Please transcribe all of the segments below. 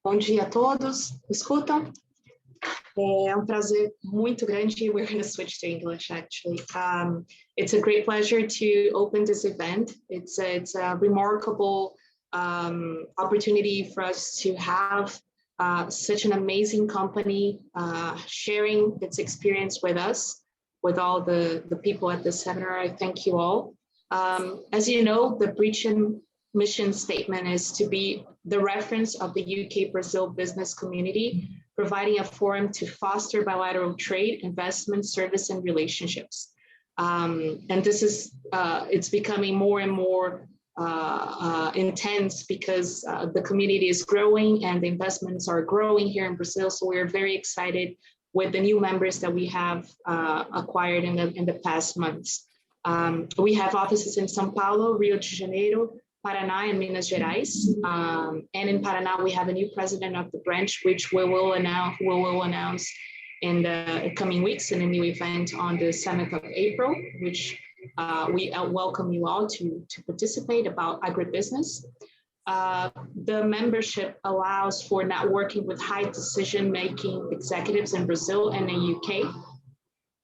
Bom dia a todos. Escutam? É prazer muito grande. We're going to switch to English, actually. It's a great pleasure to open this event. It's a remarkable opportunity for us to have such an amazing company sharing its experience with us, with all the people at this seminar. I thank you all. As you know, the Britcham mission statement is to be the reference of the UK-Brazil business community, providing a forum to foster bilateral trade, investment, service, and relationships. And this is, it's becoming more and more intense because the community is growing and the investments are growing here in Brazil. So we're very excited with the new members that we have acquired in the past months. We have offices in São Paulo, Rio de Janeiro, Paraná, and Minas Gerais. And in Paraná, we have a new president of the branch, which we will announce in the coming weeks in a new event on the 7th of April, which we welcome you all to participate about agribusiness. The membership allows for networking with high decision-making executives in Brazil and the UK.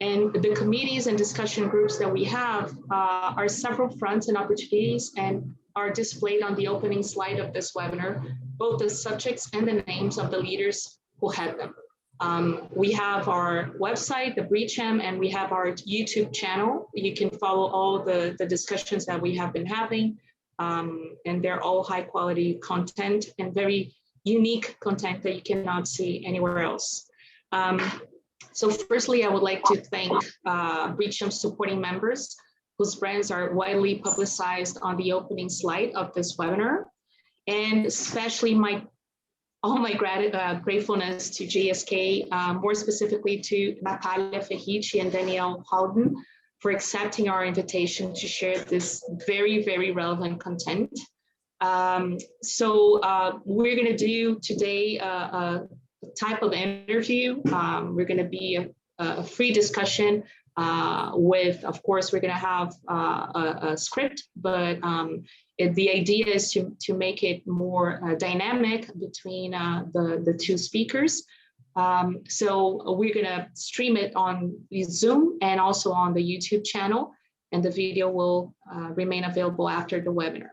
And the committees and discussion groups that we have are several fronts and opportunities and are displayed on the opening slide of this webinar, both the subjects and the names of the leaders who head them. We have our website, the Britcham, and we have our YouTube channel. You can follow all the discussions that we have been having, and they're all high quality content and very unique content that you cannot see anywhere else. So firstly, I would like to thank Britcham supporting members whose brands are widely publicized on the opening slide of this webinar, and especially all my gratefulness to GSK, more specifically to Natalia Ferrite and Danielle Holden for accepting our invitation to share this very, very relevant content. So we're going to do today a type of interview. We're going to be a free discussion with, of course, we're going to have a script, but the idea is to make it more dynamic between the two speakers. So we're going to stream it on Zoom and also on the YouTube channel, and the video will remain available after the webinar.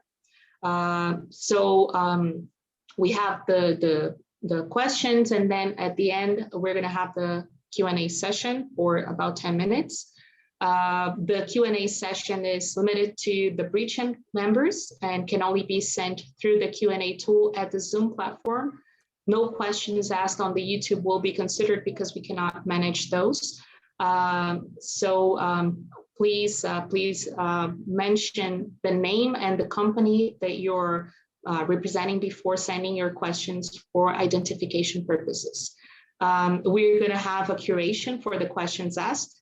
We have the questions, and then at the end, we're going to have the Q&A session for about 10 minutes. The Q&A session is limited to the Britcham members and can only be sent through the Q&A tool at the Zoom platform. No questions asked on the YouTube will be considered because we cannot manage those. Please mention the name and the company that you're representing before sending your questions for identification purposes. We're going to have a curation for the questions asked.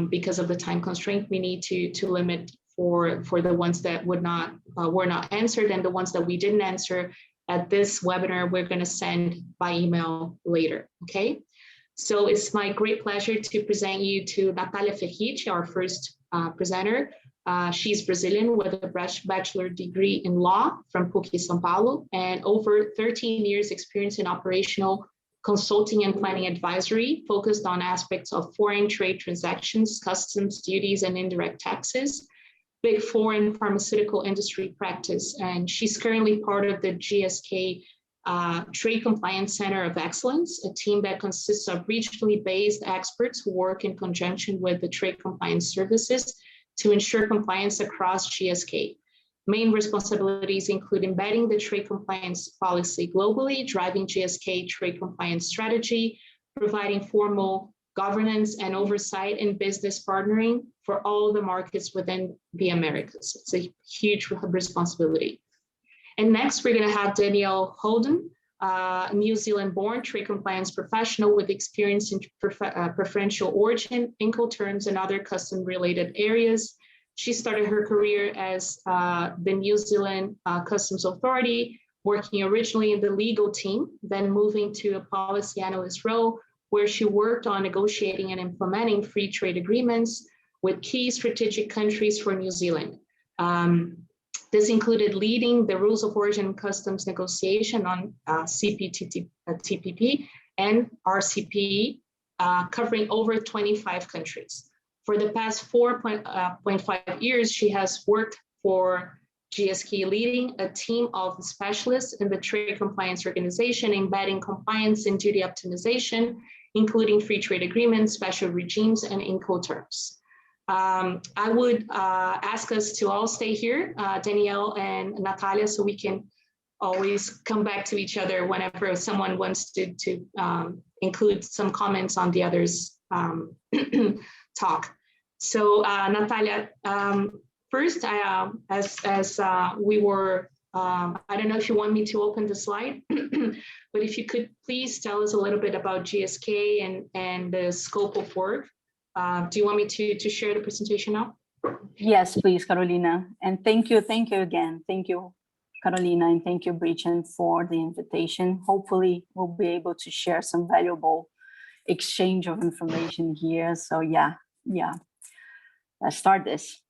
Because of the time constraint, we need to limit for the ones that were not answered, and the ones that we didn't answer at this webinar, we're going to send by email later, okay? So it's my great pleasure to present you to Natalia Ferrite, our first presenter. She's Brazilian with a bachelor degree in law from PUC São Paulo and over 13 years experience in operational consulting and planning advisory focused on aspects of foreign trade transactions, customs, duties, and indirect taxes, big foreign pharmaceutical industry practice. And she's currently part of the GSK Trade Compliance Center of Excellence, a team that consists of regionally based experts who work in conjunction with the trade compliance services to ensure compliance across GSK. Main responsibilities include embedding the trade compliance policy globally, driving GSK trade compliance strategy, providing formal governance and oversight in business partnering for all the markets within the Americas. It's a huge responsibility. And next, we're going to have Danielle Holden, New Zealand-born trade compliance professional with experience in preferential origin, Incoterms, and other custom-related areas. She started her career as the New Zealand Customs Authority, working originally in the legal team, then moving to a policy analyst role, where she worked on negotiating and implementing free trade agreements with key strategic countries for New Zealand. This included leading the rules of origin and customs negotiation on CPTPP and RCP, covering over 25 countries. For the past 4.5 years, she has worked for GSK, leading a team of specialists in the trade compliance organization, embedding compliance and duty optimization, including free trade agreements, special regimes, and Incoterms. I would ask us to all stay here, Danielle and Natalia, so we can always come back to each other whenever someone wants to include some comments on the other's talk. So Natalia, first, as we were, I don't know if you want me to open the slide, but if you could please tell us a little bit about GSK and the scope of work. Do you want me to share the presentation now? Yes, please, Carolina. And thank you again. Thank you, Carolina, and thank you, Britcham, for the invitation. Hopefully, we'll be able to share some valuable exchange of information here. So yeah, let's start this.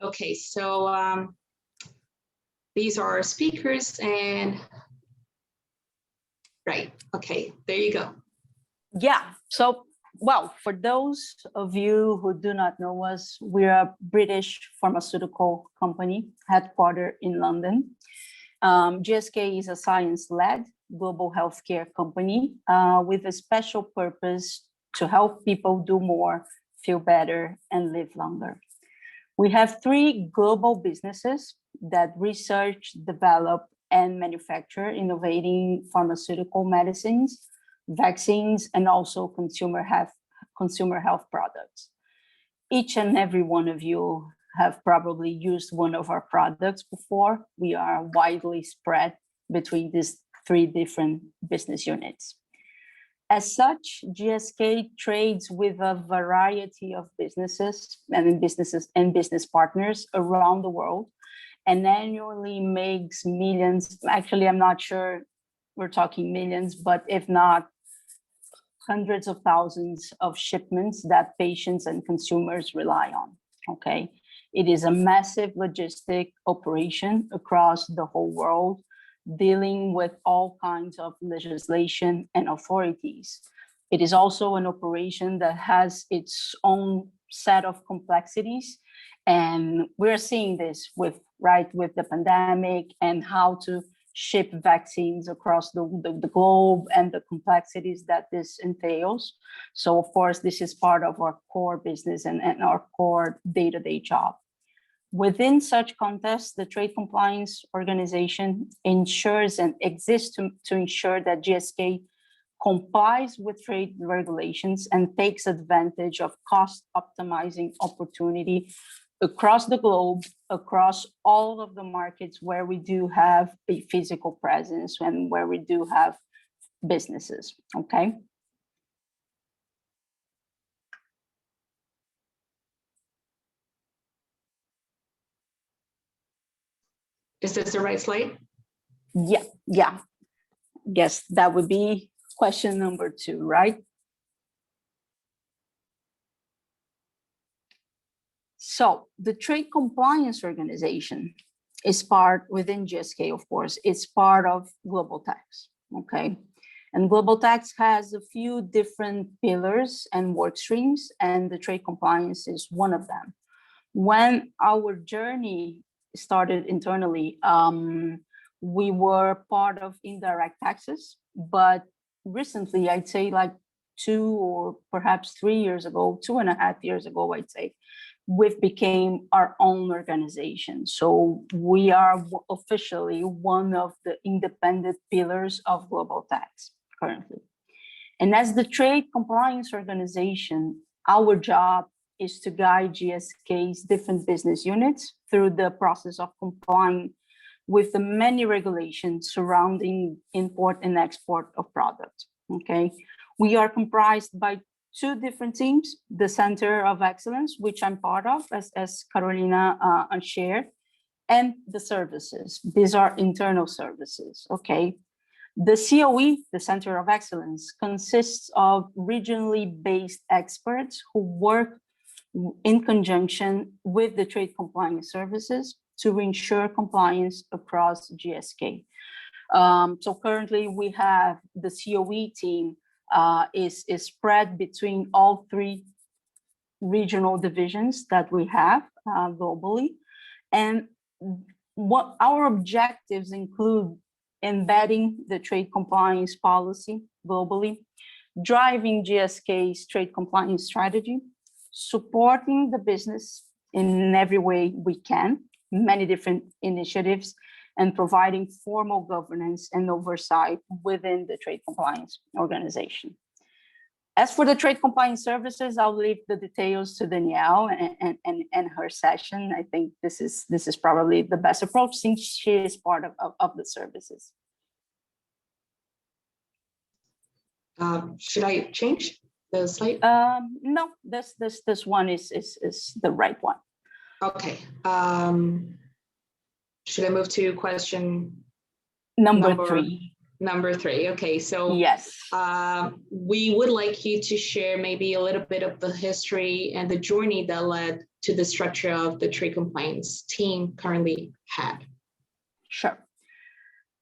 Okay, so these are our speakers and right, okay, there you go. Yeah, so, well, for those of you who do not know us, we're a British pharmaceutical company headquartered in London. GSK is a science-led global healthcare company with a special purpose to help people do more, feel better, and live longer. We have 3 global businesses that research, develop, and manufacture innovating pharmaceutical medicines, vaccines, and also consumer health products. Each and every one of you have probably used one of our products before. We are widely spread between these 3 different business units. As such, GSK trades with a variety of businesses and business partners around the world, and annually makes millions. Actually, I'm not sure we're talking millions, but if not, hundreds of thousands of shipments that patients and consumers rely on. Okay, it is a massive logistic operation across the whole world, dealing with all kinds of legislation and authorities. It is also an operation that has its own set of complexities. And we're seeing this with the pandemic and how to ship vaccines across the globe and the complexities that this entails. So of course, this is part of our core business and our core day-to-day job. Within such context, the Trade Compliance Organization ensures and exists to ensure that GSK complies with trade regulations and takes advantage of cost optimizing opportunity across the globe, across all of the markets where we do have a physical presence and where we do have businesses, okay? Is this the right slide? Yeah. Guess that would be question number 2, right? So the Trade Compliance Organization is part within GSK, of course, it's part of Global Tax, okay? And Global Tax has a few different pillars and work streams, and the trade compliance is one of them. When our journey started internally, we were part of indirect taxes, but recently, I'd say like 2 or perhaps 3 years ago, 2.5 years ago, I'd say, we've became our own organization. So we are officially one of the independent pillars of global tax currently. And as the Trade Compliance Organization, our job is to guide GSK's different business units through the process of complying with the many regulations surrounding import and export of products, okay? We are comprised by 2 different teams, the Center of Excellence, which I'm part of, as Carolina shared, and the services. These are internal services, okay? The COE, the Center of Excellence, consists of regionally based experts who work in conjunction with the trade compliance services to ensure compliance across GSK. So currently we have the COE team is spread between all 3 regional divisions that we have globally. And what our objectives include embedding the trade compliance policy globally, driving GSK's trade compliance strategy, supporting the business in every way we can, many different initiatives, and providing formal governance and oversight within the trade compliance organization. As for the trade compliance services, I'll leave the details to Danielle and her session. I think this is probably the best approach since she is part of the services. Should I change the slide? No, this one is the right one. Okay. Should I move to question number 3? Number 3. Okay, so yes, we would like you to share maybe a little bit of the history and the journey that led to the structure of the trade compliance team currently had. Sure.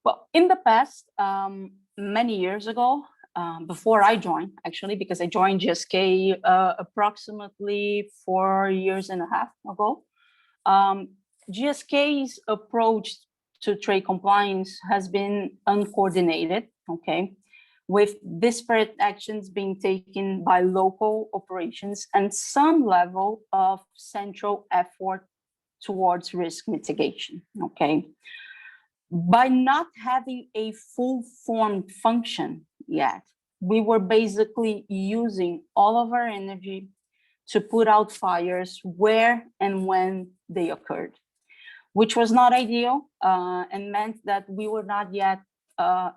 Well, in the past, many years ago, before I joined, actually, because I joined GSK approximately 4.5 years ago, GSK's approach to trade compliance has been uncoordinated, okay, with disparate actions being taken by local operations and some level of central effort towards risk mitigation, okay. By not having a full-formed function yet, we were basically using all of our energy to put out fires where and when they occurred, which was not ideal and meant that we were not yet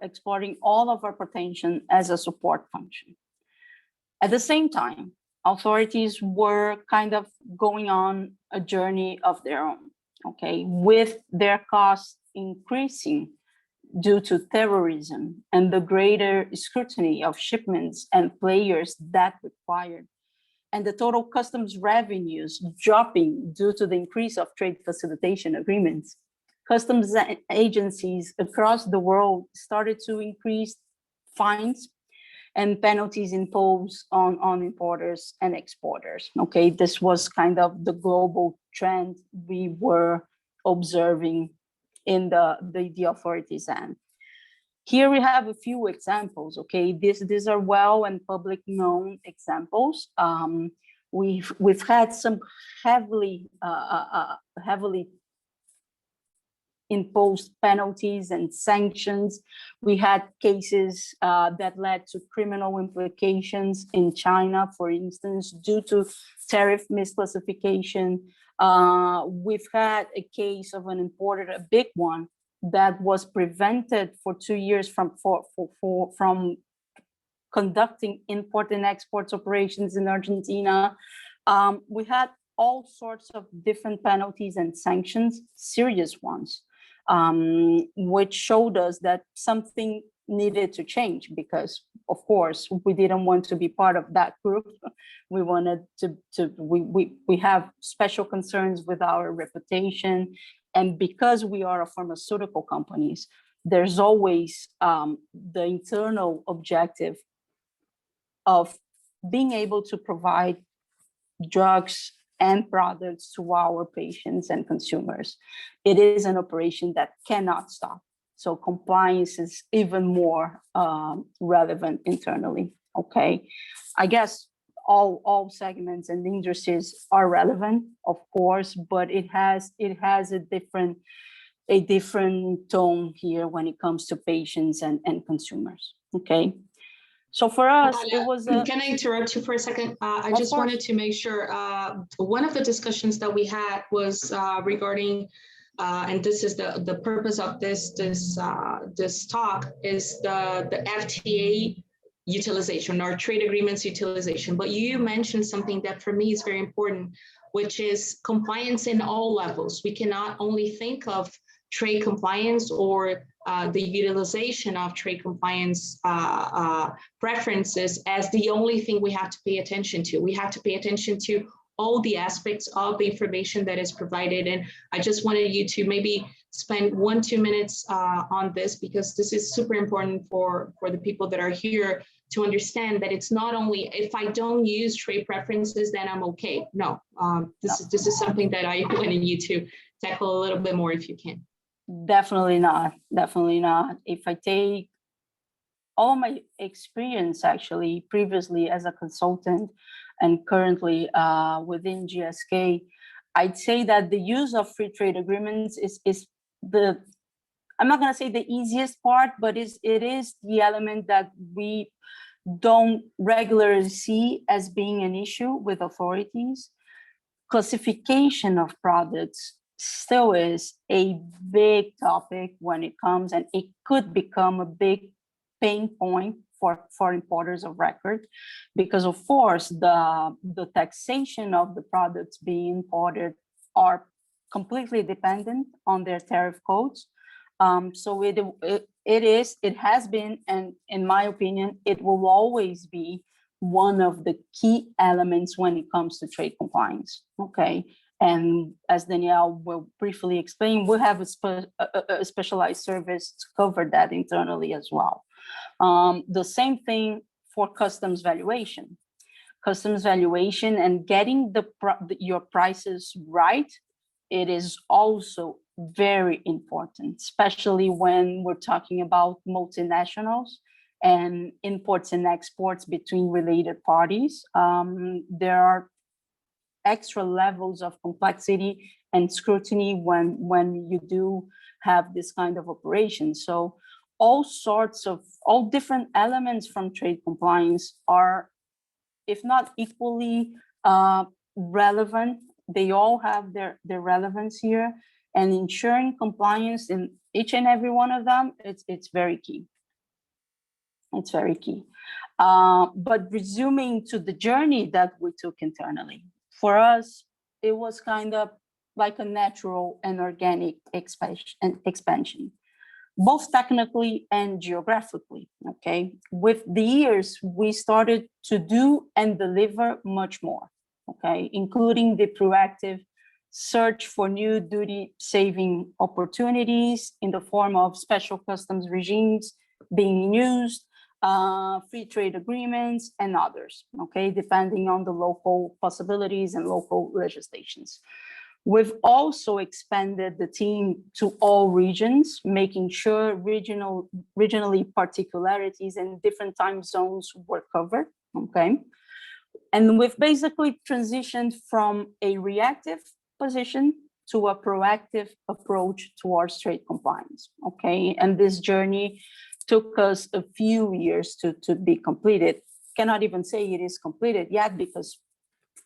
exploring all of our potential as a support function. At the same time, authorities were kind of going on a journey of their own, okay, with their costs increasing due to terrorism and the greater scrutiny of shipments and players that required, and the total customs revenues dropping due to the increase of trade facilitation agreements. Customs agencies across the world started to increase fines and penalties imposed on importers and exporters. Okay, this was kind of the global trend we were observing in the authorities' end. Here we have a few examples. Okay, these are well and public known examples. We've had some heavily imposed penalties and sanctions. We had cases that led to criminal implications in China, for instance, due to tariff misclassification. We've had a case of an importer, a big one, that was prevented for 2 years from conducting import and export operations in Argentina. We had all sorts of different penalties and sanctions, serious ones, which showed us that something needed to change because, of course, we didn't want to be part of that group. We wanted we have special concerns with our reputation. And because we are a pharmaceutical companies, there's always the internal objective of being able to provide drugs and products to our patients and consumers. It is an operation that cannot stop. So compliance is even more relevant internally, okay? I guess all segments and industries are relevant, of course, but it has a different tone here when it comes to patients and consumers, okay? So for us, it was Can I interrupt you for a second? I just wanted to make sure, one of the discussions that we had was regarding, and this is the purpose of this talk, is the FTA utilization or trade agreements utilization. But you mentioned something that for me is very important, which is compliance in all levels. We cannot only think of trade compliance or the utilization of trade compliance preferences as the only thing we have to pay attention to. We have to pay attention to all the aspects of the information that is provided. And I just wanted you to maybe spend 1-2 minutes on this, because this is super important for the people that are here to understand that it's not only if I don't use trade preferences, then I'm okay. No, this is something that I wanted you to tackle a little bit more if you can. Definitely not. Definitely not. If I take all my experience actually previously as a consultant and currently within GSK, I'd say that the use of free trade agreements is the, I'm not going to say the easiest part, but it is the element that we don't regularly see as being an issue with authorities. Classification of products still is a big topic when it comes, and it could become a big pain point for importers of record, because of course the taxation of the products being imported are completely dependent on their tariff codes. So it has been, and in my opinion, it will always be one of the key elements when it comes to trade compliance. Okay. And as Danielle will briefly explain, we have a specialized service to cover that internally as well. The same thing for customs valuation. Customs valuation and getting your prices right, it is also very important, especially when we're talking about multinationals and imports and exports between related parties. There are extra levels of complexity and scrutiny when you do have this kind of operation. So all different elements from trade compliance are, if not equally relevant, they all have their relevance here, and ensuring compliance in each and every one of them, it's very key. It's very key. But resuming to the journey that we took internally, for us, it was kind of like a natural and organic expansion, both technically and geographically, okay? With the years, we started to do and deliver much more, okay? Including the proactive search for new duty-saving opportunities in the form of special customs regimes being used, free trade agreements, and others, okay, depending on the local possibilities and local legislations. We've also expanded the team to all regions, making sure regionally particularities and different time zones were covered, okay? And we've basically transitioned from a reactive position to a proactive approach towards trade compliance, okay? And this journey took us a few years to be completed. Cannot even say it is completed yet, because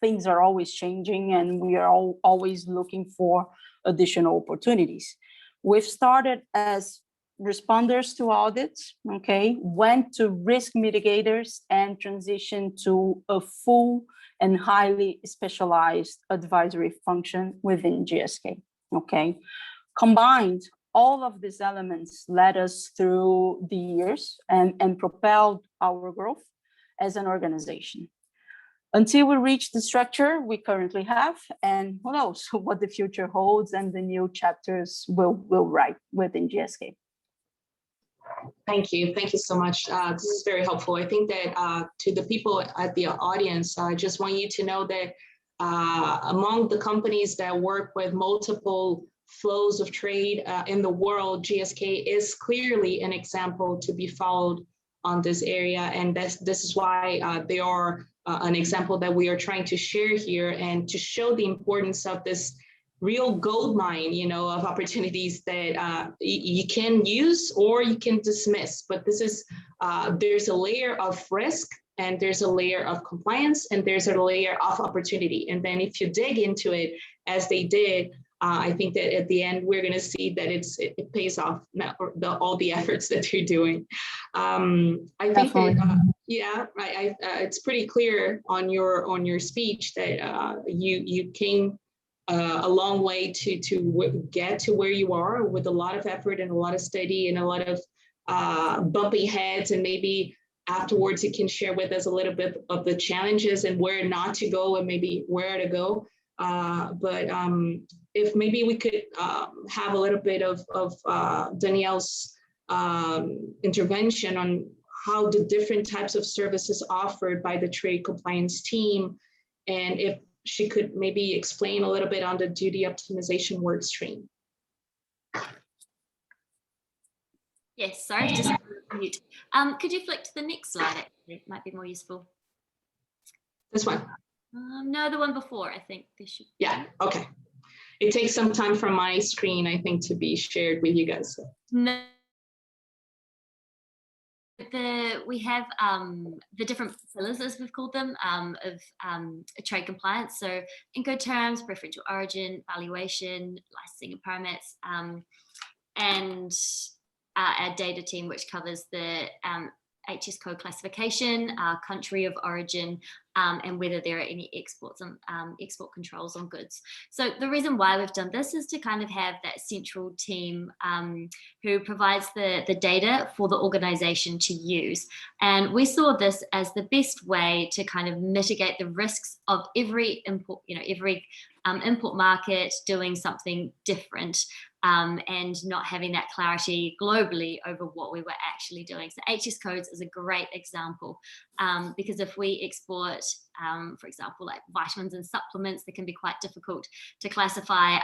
things are always changing and we are always looking for additional opportunities. We've started as responders to audits, okay, went to risk mitigators, and transitioned to a full and highly specialized advisory function within GSK, okay? Combined, all of these elements led us through the years and propelled our growth as an organization until we reach the structure we currently have, and who knows what the future holds and the new chapters will write within GSK. Thank you so much. This is very helpful. I think that to the people at the audience, I just want you to know that among the companies that work with multiple flows of trade in the world, GSK is clearly an example to be followed on this area. And this is why they are an example that we are trying to share here, and to show the importance of this real gold mine, you know, of opportunities that you can use or you can dismiss. But this is, there's a layer of risk, and there's a layer of compliance, and there's a layer of opportunity. And then if you dig into it, as they did, I think that at the end, we're going to see that it pays off all the efforts that you're doing. I think that, yeah, it's pretty clear on your speech that you came a long way to get to where you are, with a lot of effort and a lot of study and a lot of bumpy heads and maybe afterwards you can share with us a little bit of the challenges and where not to go and maybe where to go. But if maybe we could have a little bit of Danielle's intervention on how the different types of services offered by the trade compliance team, and if she could maybe explain a little bit on the duty optimization work stream. Yes, sorry, just mute. Could you flick to the next slide? Actually, it might be more useful. This one? No, the one before. I think this should. Yeah. Okay. It takes some time from my screen, I think, to be shared with you guys. No. We have the different pillars, as we've called them, of trade compliance. So Incoterms, preferential origin, valuation, licensing and permits, and our data team, which covers the HS code classification, country of origin, and whether there are any exports and export controls on goods. So the reason why we've done this is to kind of have that central team who provides the data for the organization to use. And we saw this as the best way to kind of mitigate the risks of every import, every import market doing something different. And not having that clarity globally over what we were actually doing. So HS codes is a great example, because if we export, for example, like vitamins and supplements, that can be quite difficult to classify.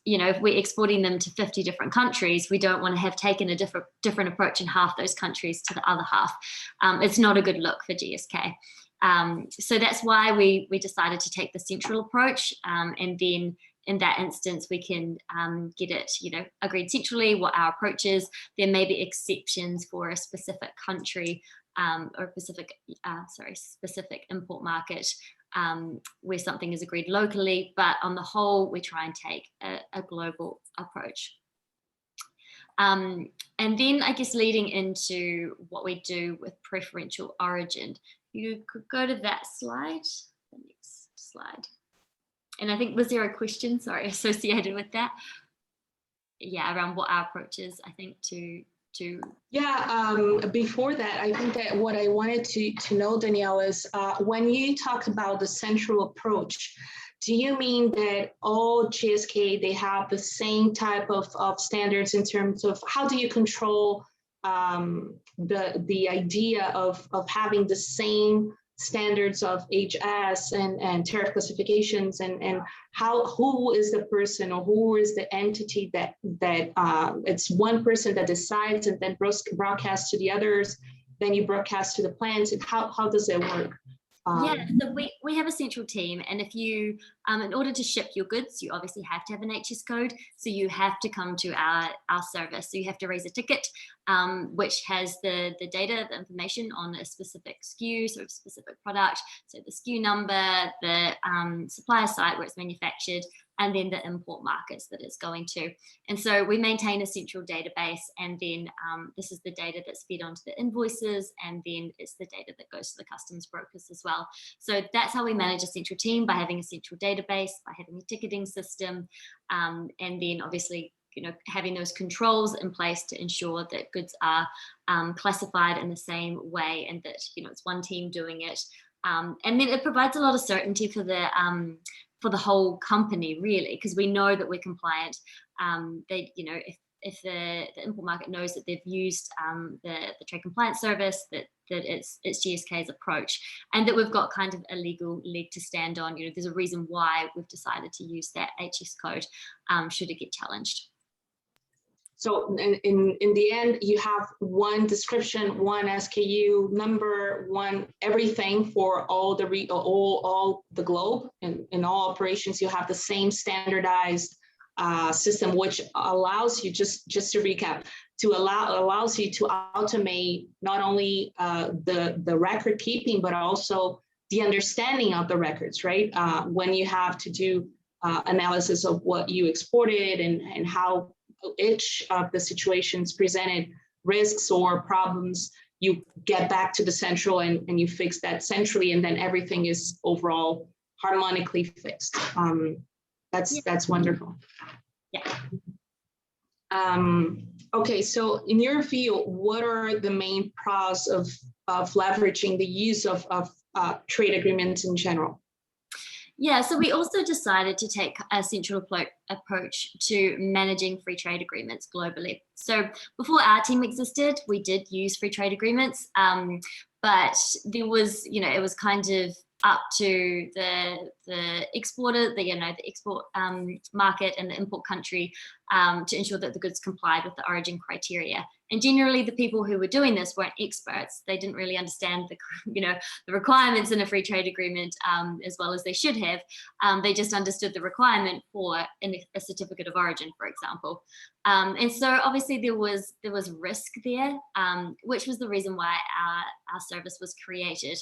If we're exporting them to 50 different countries, we don't want to have taken a different approach in half those countries to the other half. It's not a good look for GSK. So that's why we decided to take the central approach, and then in that instance, we can get it, agreed centrally what our approach is. There may be exceptions for a specific country or specific import market where something is agreed locally, but on the whole, we try and take a global approach. And then I guess leading into what we do with preferential origin, you could go to that slide, the next slide. And I think, was there a question, sorry, associated with that? Yeah, around what our approach is, I think, to... Yeah, before that, I think that what I wanted to know, Danielle, is when you talk about the central approach, do you mean that all GSK, they have the same type of standards in terms of how do you control the idea of having the same standards of HS and tariff classifications, and who is the person or who is the entity that it's one person that decides and then broadcasts to the others, then you broadcast to the plants, and how does it work? Yeah, so we have a central team, and if you, in order to ship your goods, you obviously have to have an HS code, so you have to come to our service. So you have to raise a ticket, which has the data, the information on a specific SKU, so a specific product, so the SKU number, the supplier site where it's manufactured, and then the import markets that it's going to. And so we maintain a central database, and then this is the data that's fed onto the invoices, and then it's the data that goes to the customs brokers as well. So that's how we manage a central team, by having a central database, by having a ticketing system, and then obviously having those controls in place to ensure that goods are classified in the same way, and that it's one team doing it. And then it provides a lot of certainty for the whole company, really, because we know that we're compliant. If the import market knows that they've used the trade compliance service, that it's GSK's approach, and that we've got kind of a legal leg to stand on. There's a reason why we've decided to use that HS code should it get challenged. So in the end, you have one description, one SKU number, one everything for all the globe, and in all operations, you have the same standardized system, which allows you, just to recap, allows you to automate not only the record keeping, but also the understanding of the records, right? When you have to do analysis of what you exported and how each of the situations presented risks or problems, you get back to the central and you fix that centrally, and then everything is overall harmonically fixed. That's wonderful. Yeah. Okay, so in your view, what are the main pros of leveraging the use of trade agreements in general? Yeah, so we also decided to take a central approach to managing free trade agreements globally. So before our team existed, we did use free trade agreements, but there was, it was kind of up to the exporter, the export market and the import country to ensure that the goods complied with the origin criteria. And generally, the people who were doing this weren't experts. They didn't really understand the requirements in a free trade agreement as well as they should have. They just understood the requirement for a certificate of origin, for example. And so obviously there was risk there, which was the reason why our service was created.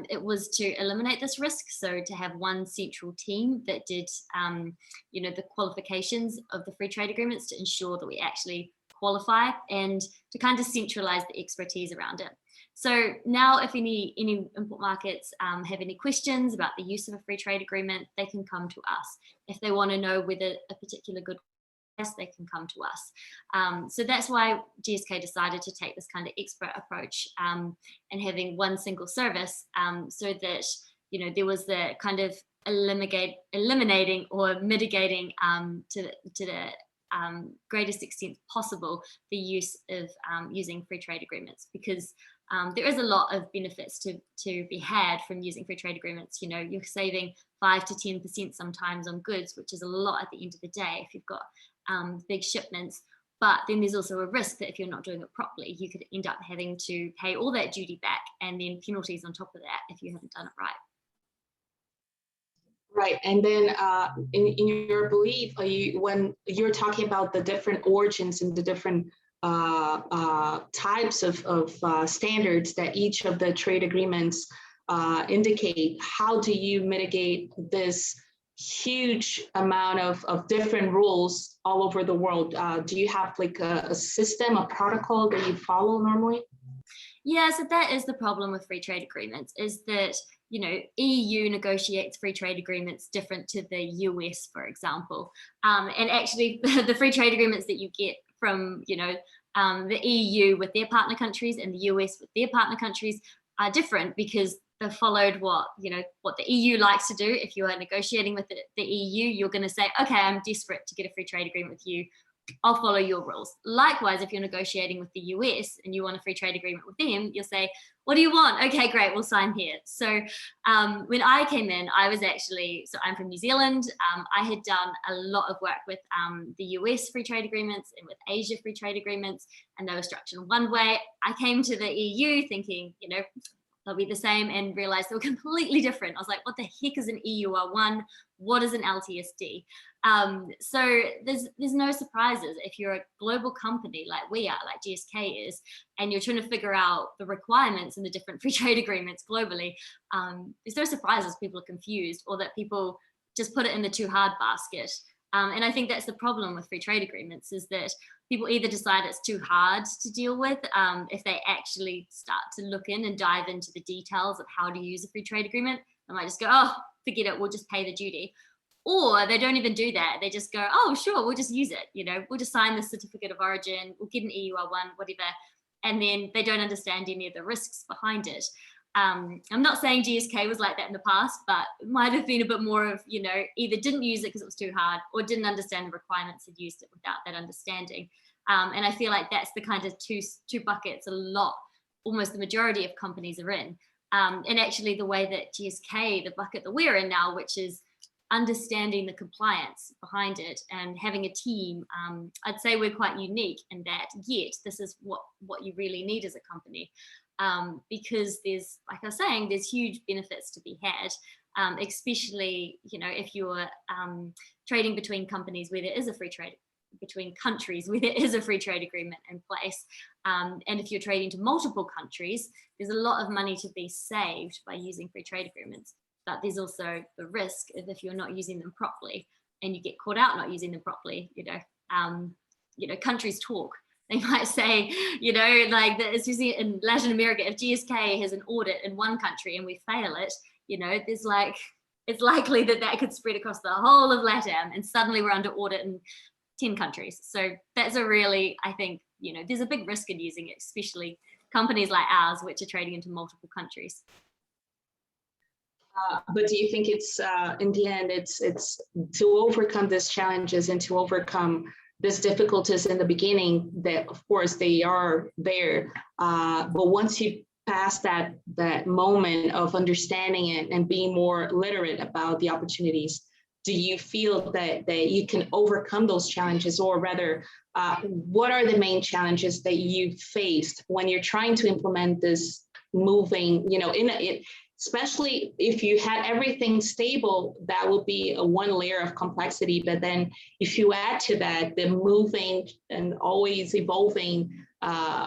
It was to eliminate this risk, so to have one central team that did, the qualifications of the free trade agreements to ensure that we actually qualify and to kind of centralize the expertise around it. So now if any import markets have any questions about the use of a free trade agreement, they can come to us. If they want to know whether a particular good they can come to us. So that's why GSK decided to take this kind of expert approach and having one single service so that, there was the kind of eliminating or mitigating to the greatest extent possible the use of using free trade agreements, because there is a lot of benefits to be had from using free trade agreements. You're saving 5 to 10% sometimes on goods, which is a lot at the end of the day if you've got big shipments. But then there's also a risk that if you're not doing it properly, you could end up having to pay all that duty back and then penalties on top of that if you haven't done it right. Right, and then in your belief, when you're talking about the different origins and the different types of standards that each of the trade agreements indicate, how do you mitigate this huge amount of different rules all over the world? Do you have like a system, a protocol that you follow normally? Yeah, so that is the problem with free trade agreements, is that EU negotiates free trade agreements different to the US, for example. And actually the free trade agreements that you get from, the EU with their partner countries and the US with their partner countries are different, because they followed what the EU likes to do. If you are negotiating with the EU, you're going to say, okay, I'm desperate to get a free trade agreement with you. I'll follow your rules. Likewise, if you're negotiating with the US and you want a free trade agreement with them, you'll say, what do you want? Okay, great, we'll sign here. So when I came in, I'm from New Zealand. I had done a lot of work with the US free trade agreements and with Asia free trade agreements, and they were structured in one way. I came to the EU thinking, they'll be the same, and realized they were completely different. I was like, what the heck is an EUR1? What is an LTSD? So there's no surprises. If you're a global company like we are, like GSK is, and you're trying to figure out the requirements in the different free trade agreements globally, there's no surprises people are confused, or that people just put it in the too hard basket. And I think that's the problem with free trade agreements, is that people either decide it's too hard to deal with if they actually start to look in and dive into the details of how to use a free trade agreement. They might just go, oh, forget it, we'll just pay the duty. Or they don't even do that. They just go, oh, sure, we'll just use it. We'll just sign the certificate of origin, we'll get an EUR1, whatever. And then they don't understand any of the risks behind it. I'm not saying GSK was like that in the past, but it might have been a bit more of, either didn't use it because it was too hard, or didn't understand the requirements and used it without that understanding. And I feel like that's the kind of two buckets almost the majority of companies are in. And actually the way that GSK, the bucket that we're in now, which is understanding the compliance behind it and having a team, I'd say we're quite unique in that, yet this is what you really need as a company. Because there's, like I was saying, there's huge benefits to be had, especially, if you're trading between companies where there is a free trade, between countries where there is a free trade agreement in place. And if you're trading to multiple countries, there's a lot of money to be saved by using free trade agreements. But there's also the risk of, if you're not using them properly and you get caught out not using them properly, countries talk. They might say, especially in Latin America, if GSK has an audit in one country and we fail it, it's likely that could spread across the whole of LATAM, and suddenly we're under audit in 10 countries. So that's a really, I think, there's a big risk in using it, especially companies like ours, which are trading into multiple countries. But do you think it's in the end, it's to overcome these challenges and to overcome these difficulties in the beginning, that of course they are there, but once you pass that moment of understanding it and being more literate about the opportunities, do you feel that you can overcome those challenges? Or rather, what are the main challenges that you faced when you're trying to implement this moving, especially if you had everything stable, that would be a one layer of complexity. But then if you add to that the moving and always evolving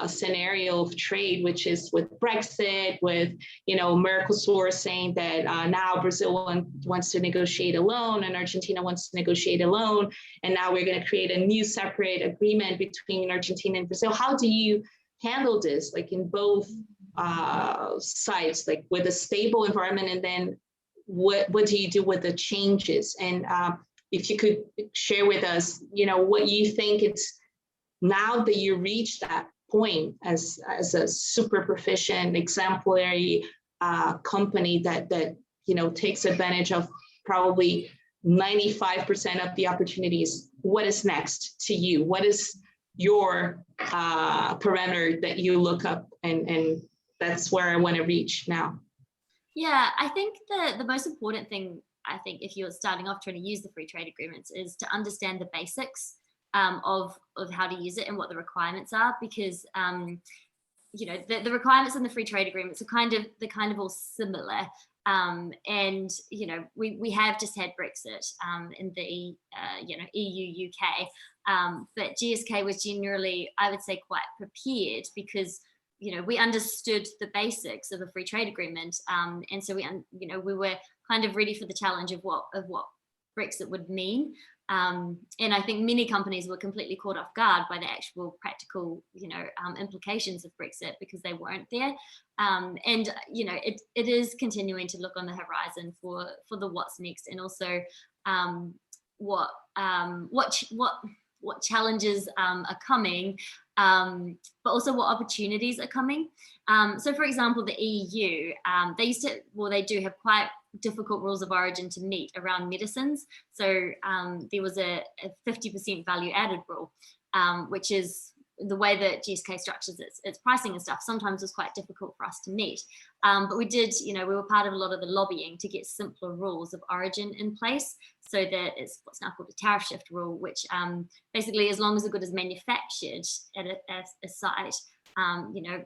scenario of trade, which is with Brexit, with Mercosur saying that now Brazil wants to negotiate alone and Argentina wants to negotiate alone, and now we're going to create a new separate agreement between Argentina and Brazil. How do you handle this, like in both sides, like with a stable environment, and then what do you do with the changes? And if you could share with us, what you think it's now that you reach that point as a super proficient, exemplary company that takes advantage of probably 95% of the opportunities. What is next to you? What is your parameter that you look up and that's where I want to reach now? Yeah, I think the most important thing, I think, if you're starting off trying to use the free trade agreements, is to understand the basics of how to use it and what the requirements are, because the requirements in the free trade agreements are kind of all similar. And we have just had Brexit in the EU UK, but GSK was generally, I would say, quite prepared, because we understood the basics of a free trade agreement, and so we were kind of ready for the challenge of what Brexit would mean. And I think many companies were completely caught off guard by the actual practical, implications of Brexit, because they weren't there. And it is continuing to look on the horizon for the what's next, and also what challenges are coming, but also what opportunities are coming. So, for example, the EU, they do have quite difficult rules of origin to meet around medicines. So there was a 50% value added rule, which is the way that GSK structures its pricing and stuff. Sometimes was quite difficult for us to meet. But we did, we were part of a lot of the lobbying to get simpler rules of origin in place, so that it's what's now called a tariff shift rule, which basically, as long as the good is manufactured at a site,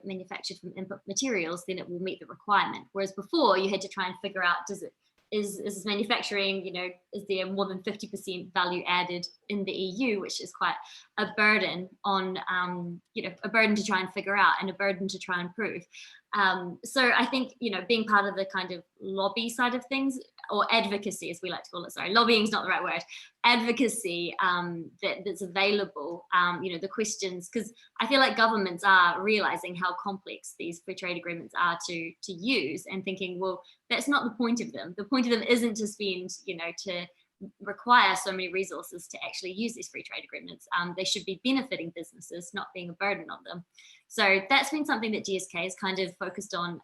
manufactured from input materials, then it will meet the requirement. Whereas before, you had to try and figure out, is this manufacturing, is there more than 50% value added in the EU, which is quite a burden on, a burden to try and figure out and a burden to try and prove. So I think, being part of the kind of lobby side of things, or advocacy, as we like to call it, sorry, lobbying is not the right word, advocacy that's available, the questions, because I feel like governments are realizing how complex these free trade agreements are to use, and thinking, well, that's not the point of them. The point of them isn't to spend, to require so many resources to actually use these free trade agreements. They should be benefiting businesses, not being a burden on them. So that's been something that GSK is kind of focused on,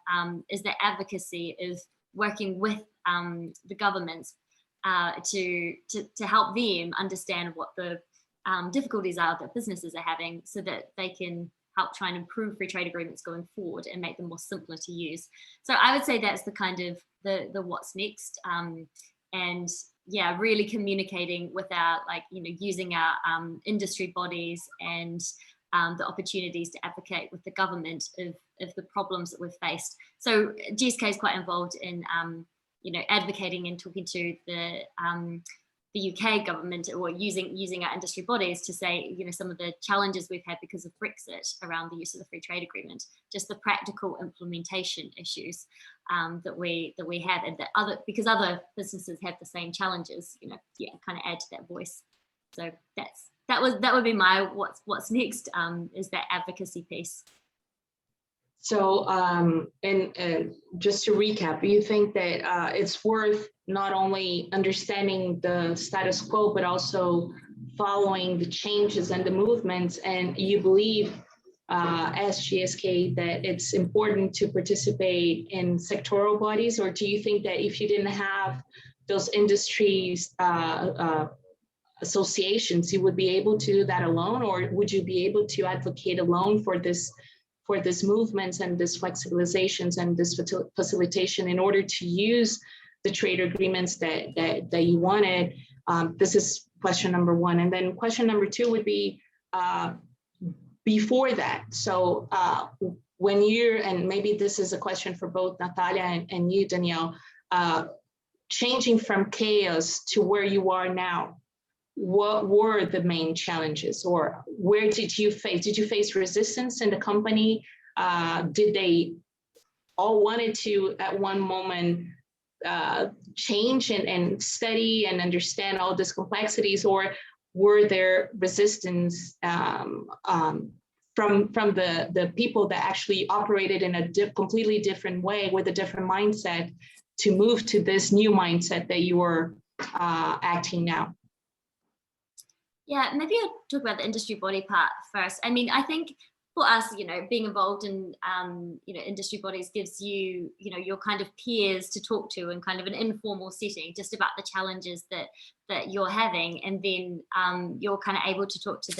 is the advocacy of working with the governments to help them understand what the difficulties are that businesses are having, so that they can help try and improve free trade agreements going forward and make them more simpler to use. So I would say that's the kind of the what's next, and yeah, really communicating with our, using our industry bodies and the opportunities to advocate with the government of the problems that we've faced. So GSK is quite involved in advocating and talking to the UK government, or using our industry bodies to say, some of the challenges we've had because of Brexit around the use of the free trade agreement, just the practical implementation issues that we have, and that because other businesses have the same challenges, kind of add to that voice. So that would be my what's next, is that advocacy piece. So, and just to recap, you think that it's worth not only understanding the status quo, but also following the changes and the movements, and you believe as GSK that it's important to participate in sectoral bodies, or do you think that if you didn't have those industries associations, you would be able to do that alone, or would you be able to advocate alone for this movements and this flexibilizations and this facilitation in order to use the trade agreements that you wanted? This is question number one. And then question number two would be before that. So when you're, and maybe this is a question for both Natalia and you, Danielle, changing from chaos to where you are now, what were the main challenges, or where did you face resistance in the company? Did they all wanted to at one moment change and study and understand all these complexities, or were there resistance from the people that actually operated in a completely different way with a different mindset to move to this new mindset that you are acting now? Yeah, maybe I'll talk about the industry body part first. I mean, I think for us, being involved in, industry bodies gives you, your kind of peers to talk to in kind of an informal setting, just about the challenges that you're having. And then you're kind of able to talk to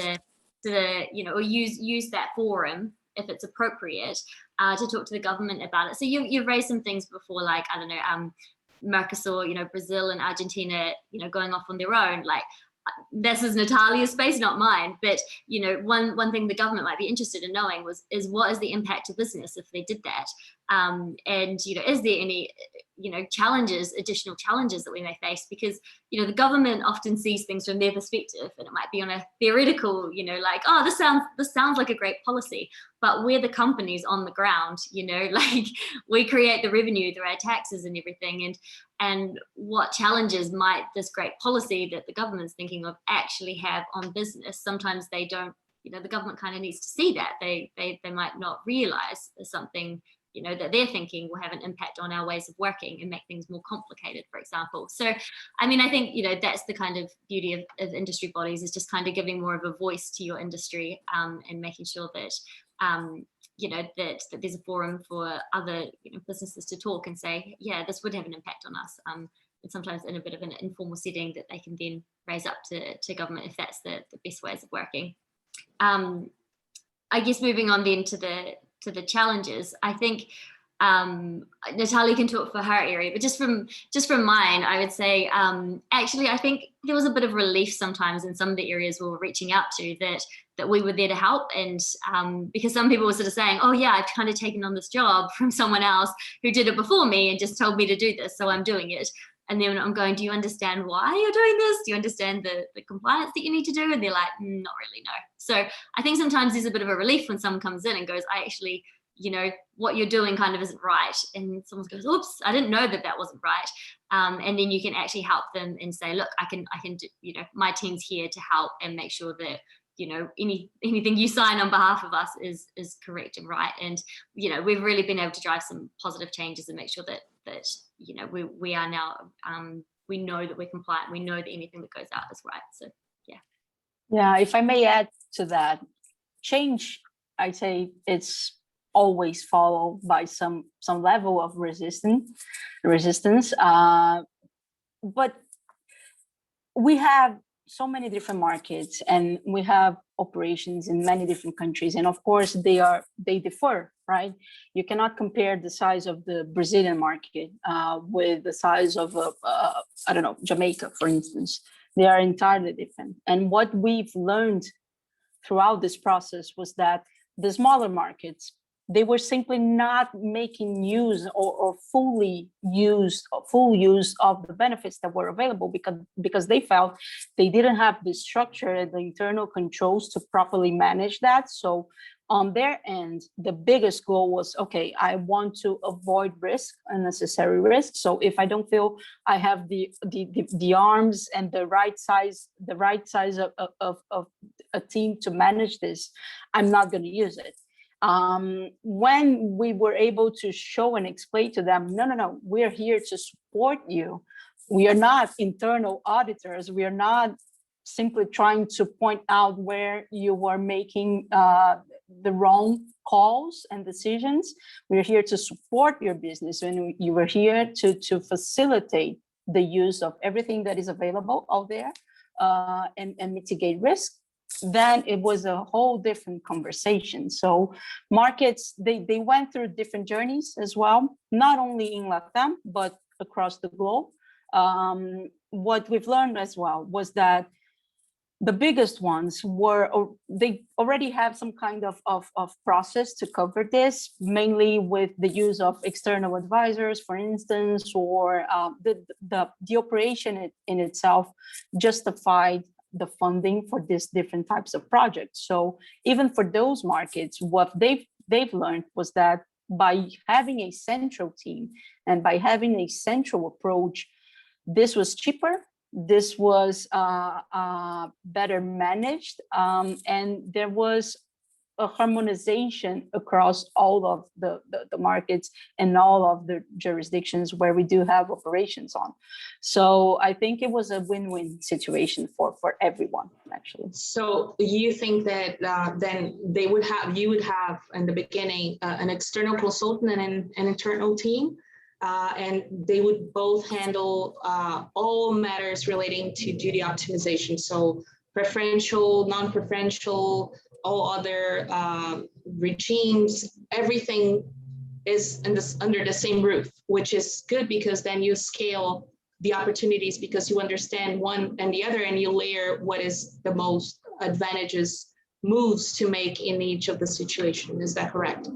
the, or use that forum if it's appropriate to talk to the government about it. So you've raised some things before, like, I don't know, Mercosur, Brazil and Argentina, going off on their own, like, this is Natalia's space, not mine. But one thing the government might be interested in knowing is what is the impact to business if they did that, and is there any additional challenges that we may face? Because the government often sees things from their perspective, and it might be on a theoretical, like, oh, this sounds like a great policy, but we're the companies on the ground, like, we create the revenue through our taxes and everything, and what challenges might this great policy that the government's thinking of actually have on business? Sometimes they don't, the government kind of needs to see that. They might not realize there's something, that they're thinking will have an impact on our ways of working and make things more complicated, for example. So, I mean, I think, that's the kind of beauty of industry bodies, is just kind of giving more of a voice to your industry, and making sure that, that there's a forum for other businesses to talk and say, yeah, this would have an impact on us. And sometimes in a bit of an informal setting that they can then raise up to government if that's the best ways of working. I guess moving on then to the challenges, I think Natalia can talk for her area, but just from mine, I would say, actually, I think there was a bit of relief sometimes in some of the areas we were reaching out to that we were there to help. And because some people were sort of saying, oh yeah, I've kind of taken on this job from someone else who did it before me and just told me to do this, so I'm doing it. And then I'm going, do you understand why you're doing this? Do you understand the compliance that you need to do? And they're like, not really, no. So I think sometimes there's a bit of a relief when someone comes in and goes, I actually, what you're doing kind of isn't right. And someone goes, oops, I didn't know that wasn't right. And then you can actually help them and say, look, I can do, my team's here to help and make sure that, anything you sign on behalf of us is correct and right. And, we've really been able to drive some positive changes and make sure that we are now, we know that we're compliant. We know that anything that goes out is right. So, yeah. Yeah, if I may add to that, change, I'd say it's always followed by some level of resistance. But we have so many different markets, and we have operations in many different countries, and of course they differ, right? You cannot compare the size of the Brazilian market with the size of I don't know, Jamaica, for instance. They are entirely different. And what we've learned throughout this process was that the smaller markets, they were simply not making use or full use of the benefits that were available because they felt they didn't have the structure and the internal controls to properly manage that. So on their end, the biggest goal was, okay, I want to avoid risk, unnecessary risk. So if I don't feel I have the arms and the right size of a team to manage this, I'm not going to use it. When we were able to show and explain to them, no, we're here to support you. We are not internal auditors. We are not simply trying to point out where you were making the wrong calls and decisions. We're here to support your business, and you were here to facilitate the use of everything that is available out there and mitigate risk. Then it was a whole different conversation. So markets, they went through different journeys as well, not only in LATAM, but across the globe. What we've learned as well was that the biggest ones were, they already have some kind of process to cover this, mainly with the use of external advisors, for instance, or the operation in itself justified the funding for these different types of projects. So even for those markets, what they've learned was that by having a central team and by having a central approach, this was cheaper, this was better managed, and there was a harmonization across all of the markets and all of the jurisdictions where we do have operations on. So I think it was a win-win situation for everyone, actually. So you think that then you would have in the beginning an external consultant and an internal team, and they would both handle all matters relating to duty optimization. So preferential, non-preferential, all other regimes, everything is under the same roof, which is good because then you scale the opportunities because you understand one and the other, and you layer what is the most advantageous moves to make in each of the situation. Is that correct?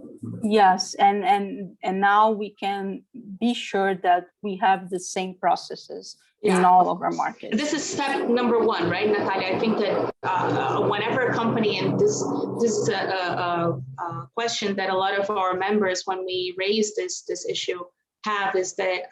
Yes, and now we can be sure that we have the same processes in all of our markets. This is step number one, right, Natalia? I think that whenever a company, and this is a question that a lot of our members, when we raise this issue, have, is that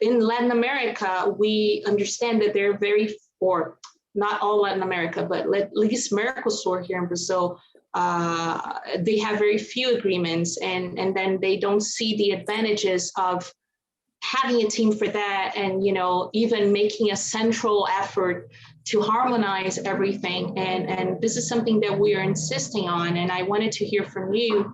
in Latin America, we understand that they're very, or not all Latin America, but at least Mercosur here in Brazil, they have very few agreements, and then they don't see the advantages of having a team for that, and even making a central effort to harmonize everything. And this is something that we are insisting on, and I wanted to hear from you,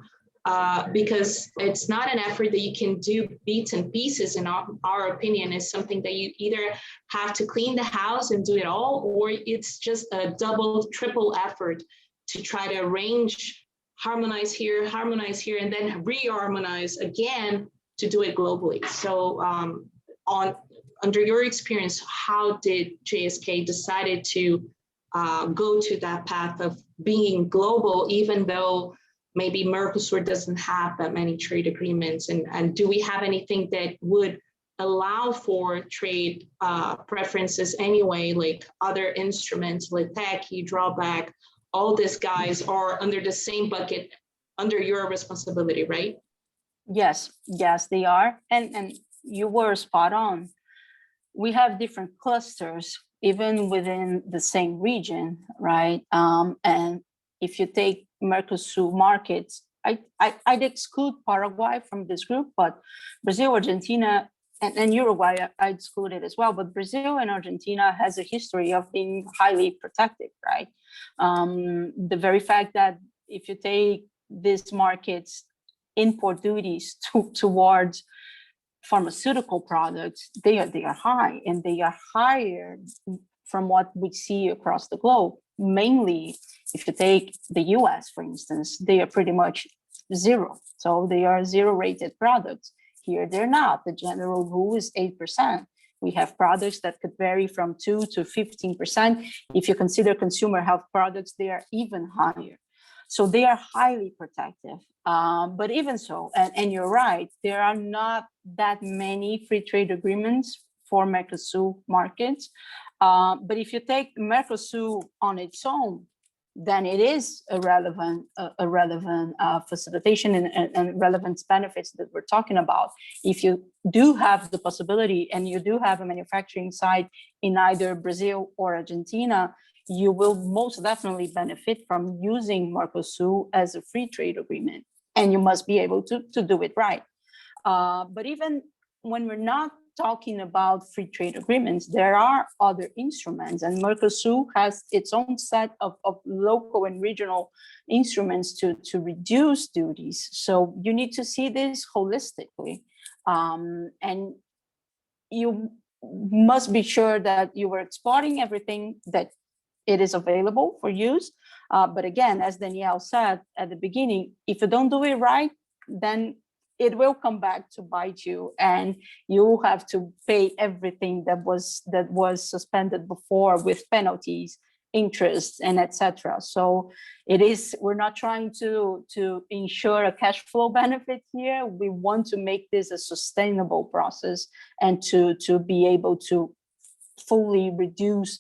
because it's not an effort that you can do bits and pieces. In our opinion, is something that you either have to clean the house and do it all, or it's just a double, triple effort to try to arrange, harmonize here, and then re-harmonize again to do it globally. So under your experience, how did GSK decided to go to that path of being global, even though maybe Mercosur doesn't have that many trade agreements? And do we have anything that would allow for trade preferences anyway, like other instruments like TACI, drawback, all these guys are under the same bucket, under your responsibility, right? Yes, they are. And you were spot on. We have different clusters, even within the same region, right? And if you take Mercosur markets, I'd exclude Paraguay from this group, but Brazil, Argentina, and Uruguay, I excluded as well. But Brazil and Argentina has a history of being highly protected, right? The very fact that if you take these markets, import duties towards pharmaceutical products, they are high, and they are higher from what we see across the globe. Mainly, if you take the US, for instance, they are pretty much zero. So they are zero-rated products. Here, they're not. The general rule is 8%. We have products that could vary from 2 to 15%. If you consider consumer health products, they are even higher. So they are highly protective. But even so, and you're right, there are not that many free trade agreements for Mercosur markets. But if you take Mercosur on its own, then it is a relevant facilitation and relevant benefits that we're talking about. If you do have the possibility and you do have a manufacturing site in either Brazil or Argentina, you will most definitely benefit from using Mercosur as a free trade agreement, and you must be able to do it right. But even when we're not talking about free trade agreements, there are other instruments, and Mercosur has its own set of local and regional instruments to reduce duties. So you need to see this holistically. And you must be sure that you are exporting everything that it is available for use. But again, as Danielle said at the beginning, if you don't do it right, then it will come back to bite you, and you have to pay everything that was suspended before, with penalties, interest, and etc. So we're not trying to ensure a cash flow benefit here. We want to make this a sustainable process, and to be able to fully reduce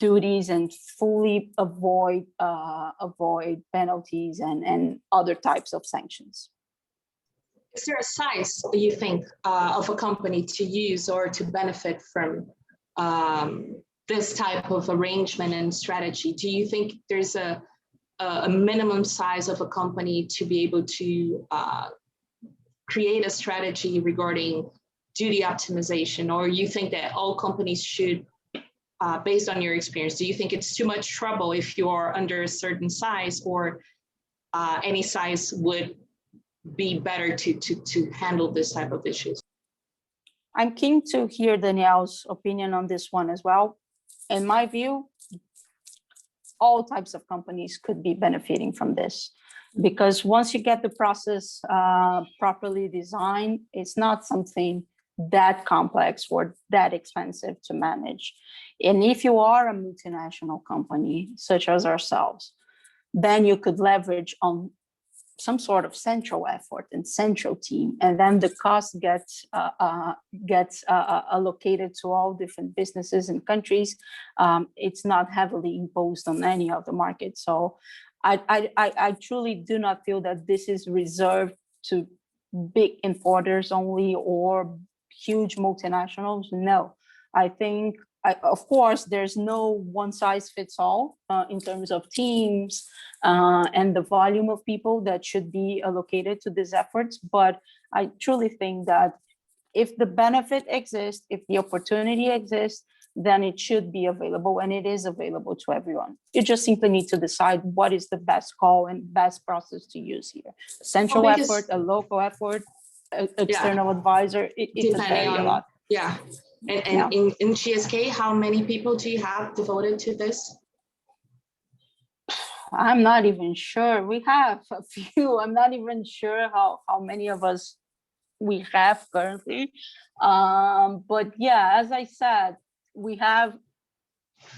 duties and fully avoid penalties and other types of sanctions. Is there a size you think of a company to use or to benefit from this type of arrangement and strategy? Do you think there's a minimum size of a company to be able to create a strategy regarding duty optimization, or you think that all companies should, based on your experience, do you think it's too much trouble if you are under a certain size, or any size would be better to handle this type of issues? I'm keen to hear Danielle's opinion on this one as well. In my view, all types of companies could be benefiting from this, because once you get the process properly designed, it's not something that complex or that expensive to manage. And if you are a multinational company, such as ourselves, then you could leverage on some sort of central effort and central team, and then the cost gets allocated to all different businesses and countries. It's not heavily imposed on any of the markets. So I truly do not feel that this is reserved to big importers only or huge multinationals. No, I think, of course, there's no one size fits all in terms of teams and the volume of people that should be allocated to these efforts. But I truly think that if the benefit exists, if the opportunity exists, then it should be available, and it is available to everyone. You just simply need to decide what is the best call and best process to use here. A central effort, a local effort, external advisor, it can vary a lot. Yeah. And in GSK, how many people do you have devoted to this? I'm not even sure. We have a few. I'm not even sure how many of us we have currently. But yeah, as I said, we have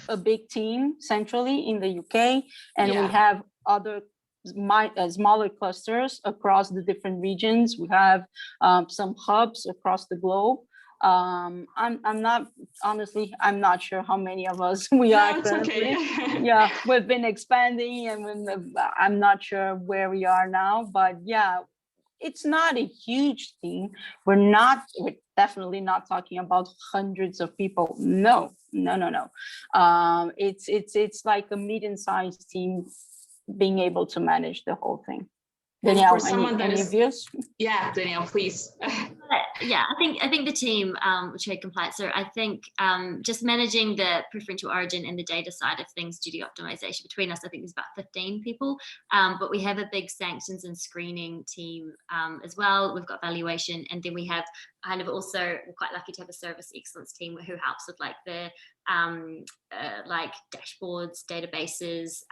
a big team centrally in the UK, and we have other smaller clusters across the different regions. We have some hubs across the globe. I'm not sure how many of us we are currently. Okay. Yeah, we've been expanding, and I'm not sure where we are now, but yeah, it's not a huge team. We're definitely not talking about hundreds of people. No. It's like a medium-sized team being able to manage the whole thing. Danielle, any views? Yeah, Danielle, please. Yeah, I think the team trade compliance. So I think just managing the preferential origin and the data side of things, duty optimization between us, I think there's about 15 people. But we have a big sanctions and screening team as well. We've got valuation, and then we have kind of also, we're quite lucky to have a service excellence team who helps with like the like dashboards, databases,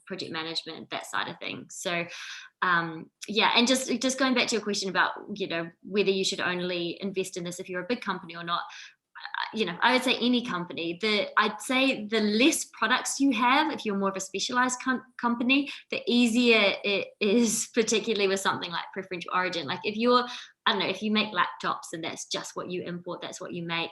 project management, that side of things. So yeah, and just going back to your question about, you know, whether you should only invest in this if you're a big company or not, you know, I would say any company. I'd say the less products you have, if you're more of a specialized company, the easier it is, particularly with something like preferential origin. Like if you're, I don't know, if you make laptops and that's just what you import, that's what you make,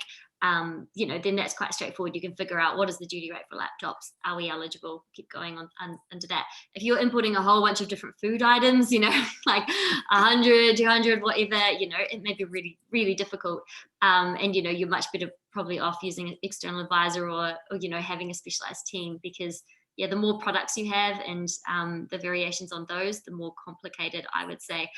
you know, then that's quite straightforward. You can figure out what is the duty rate for laptops. Are we eligible? Keep going on into that. If you're importing a whole bunch of different food items, you know, like 100, 200, whatever, you know, it may be really, really difficult. And, you know, you're much better probably off using an external advisor or, you know, having a specialized team, because yeah, the more products you have and the variations on those, the more complicated I would say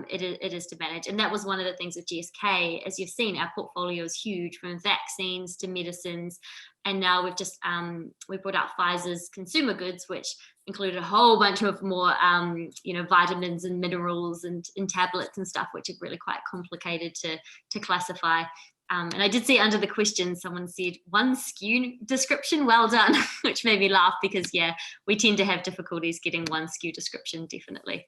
it is to manage. And that was one of the things with GSK. As you've seen, our portfolio is huge, from vaccines to medicines. And now we've just, we brought out Pfizer's consumer goods, which included a whole bunch of more, vitamins and minerals and tablets and stuff, which are really quite complicated to classify. And I did see under the question, someone said 1 SKU description, well done, which made me laugh because, yeah, we tend to have difficulties getting 1 SKU description, definitely.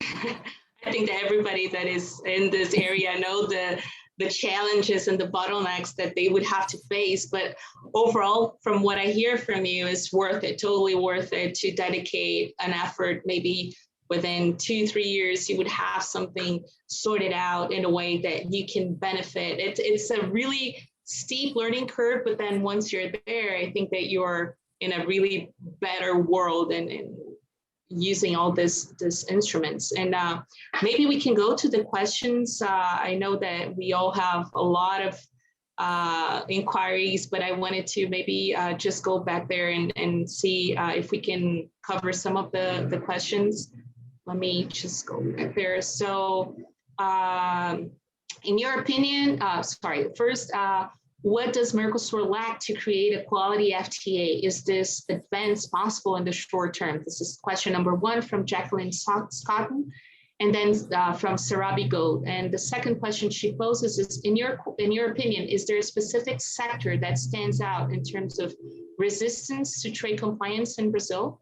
I think that everybody that is in this area know the challenges and the bottlenecks that they would have to face. But overall, from what I hear from you, it's worth it, totally worth it to dedicate an effort. Maybe within 2-3 years, you would have something sorted out in a way that you can benefit. It's a really steep learning curve, but then once you're there, I think that you're in a really better world and using all these instruments. And maybe we can go to the questions. I know that we all have a lot of inquiries, but I wanted to maybe just go back there and see if we can cover some of the questions. Let me just go back there. So in your opinion, first, what does Mercosur lack to create a quality FTA? Is this advance possible in the short term? This is question number 1 from Jacqueline Scotton, and then from Sarabi Gold. And the second question she poses is, in your opinion, is there a specific sector that stands out in terms of resistance to trade compliance in Brazil?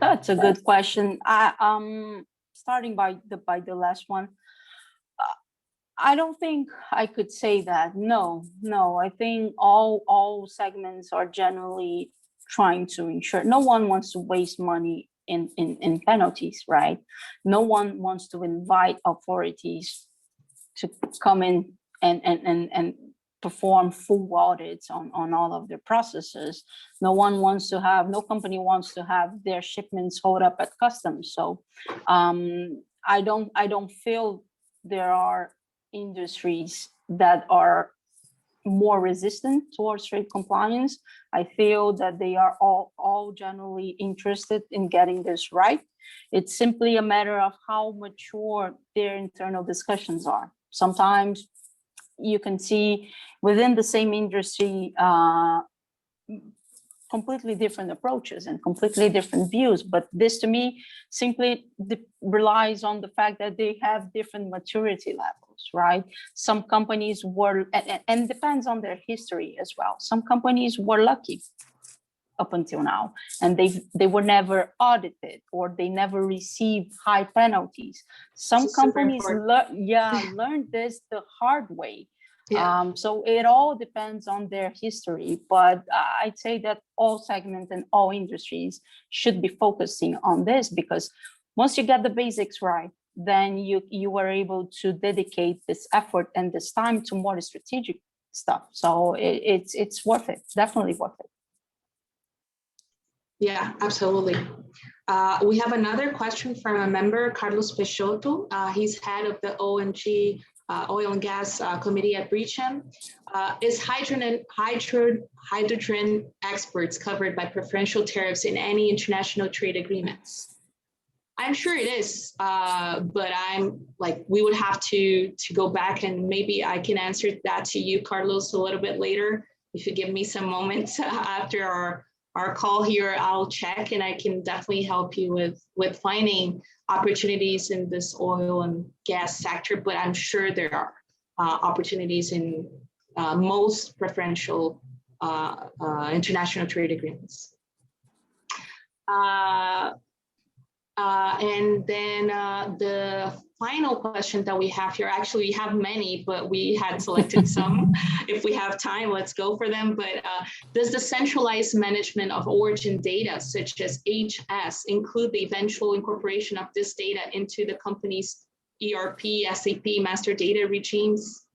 That's a good question. Starting by the last one, I don't think I could say that. No. I think all segments are generally trying to ensure. No one wants to waste money in penalties, right? No one wants to invite authorities to come in and perform full audits on all of their processes. No company wants to have their shipments hold up at customs. So I don't feel there are industries that are more resistant towards trade compliance. I feel that they are all generally interested in getting this right. It's simply a matter of how mature their internal discussions are. Sometimes you can see within the same industry completely different approaches and completely different views, but this to me simply relies on the fact that they have different maturity levels, right? Some companies were, and depends on their history as well. Some companies were lucky up until now, and they were never audited, or they never received high penalties. Some companies learned this the hard way. Yeah. So it all depends on their history, but I'd say that all segments and all industries should be focusing on this, because once you get the basics right, then you are able to dedicate this effort and this time to more strategic stuff. So it's worth it, definitely worth it. Yeah, absolutely. We have another question from a member, Carlos Peixoto. He's head of the ONG Oil and Gas Committee at Britcham. Is hydrogen exports covered by preferential tariffs in any international trade agreements? I'm sure it is, but we would have to go back, and maybe I can answer that to you, Carlos, a little bit later. If you give me some moments after our call here, I'll check, and I can definitely help you with finding opportunities in this oil and gas sector, but I'm sure there are opportunities in most preferential international trade agreements. And then the final question that we have here, actually we have many, but we had selected some. If we have time, let's go for them. But does the centralized management of origin data, such as HS, include the eventual incorporation of this data into the company's ERP, SAP, master data regimes?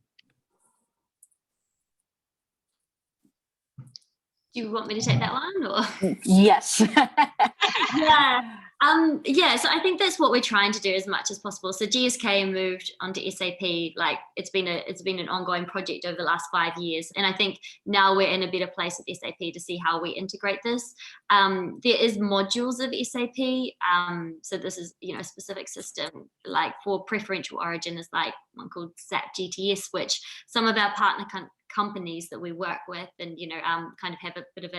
Do you want me to take that one? Or? Yes. Yeah. Yeah, so I think that's what we're trying to do as much as possible. So GSK moved onto SAP, like it's been an ongoing project over the last 5 years. And I think now we're in a better place with SAP to see how we integrate this. There is modules of SAP. So this is, a specific system, like for preferential origin is like one called SAP GTS, which some of our partner companies that we work with and, kind of have a bit of